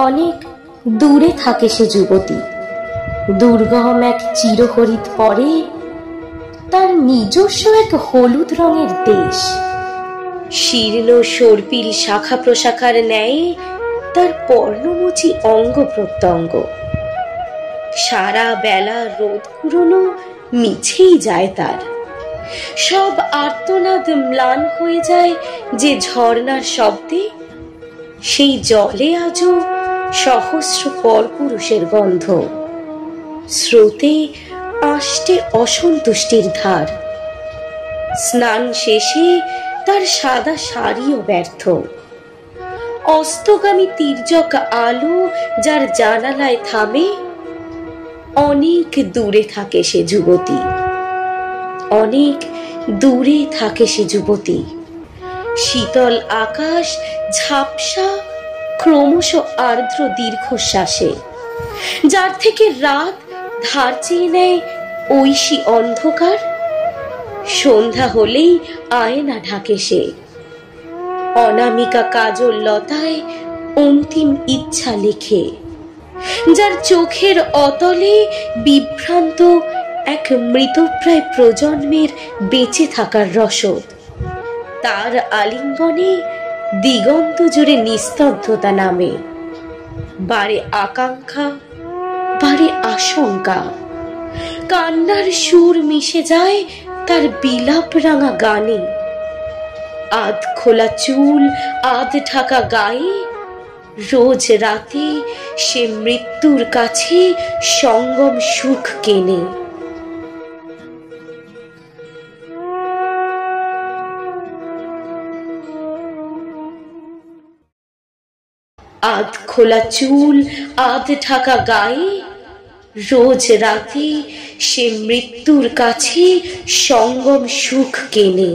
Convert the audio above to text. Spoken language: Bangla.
অনেক দূরে থাকে সে যুবতী, দুর্গম এক চিরহরিত পরে তার নিজস্ব এক হলুদ রঙের দেশ। শীর্ণ সর্পিল শাখা প্রশাখার ন্যায় তার পর্ণমোচী অঙ্গ প্রত্যঙ্গ। সারা বেলা রোদ কুড়োনো মিছেই যায় তার। সব আর্তনাদ ম্লান হয়ে যায় যে ঝর্ণার শব্দে। সেই জলে আজও সহস্র পরপুরুষের গন্ধ, স্রোতে আষ্টে অসন্তুষ্টির ধার। স্নান শেষে তার সাদা শাড়িও ব্যর্থ। অস্তগামী তির্যক আলো যার জানালায় থামে, অনেক দূরে থাকে সে যুবতী, অনেক দূরে থাকে সে যুবতী। শীতল আকাশ ঝাপসা ক্রমশ আর্দ্র দীর্ঘশ্বাসে, যার থেকে রাত ধার চেয়ে নেয় ঐশী অন্ধকার। সন্ধ্যা হলেই আয়না ঢাকে সে, অনামিকা কাজল লতায় অন্তিম ইচ্ছা লিখে। যার চোখের অতলে বিভ্রান্ত এক মৃতপ্রায় প্রজন্মের বেঁচে থাকার রসদ। তার আলিঙ্গনে দিগন্ত জুড়ে নিস্তব্ধতা নামে। বাড়ে আকাঙ্ক্ষা, বাড়ে আশঙ্কা। কান্নার সুর মিশে যায় তার বিলাপ রাঙা গানে। আধ খোলা চুল, আধ ঢাকা গায়ে, রোজ রাতে সে মৃত্যুর কাছে সঙ্গম সুখ কেনে। আধ খোলা চুল, আধ ঢাকা গায়ে, রোজ রাতে সে মৃত্যুর কাছে সঙ্গম সুখ কেনে।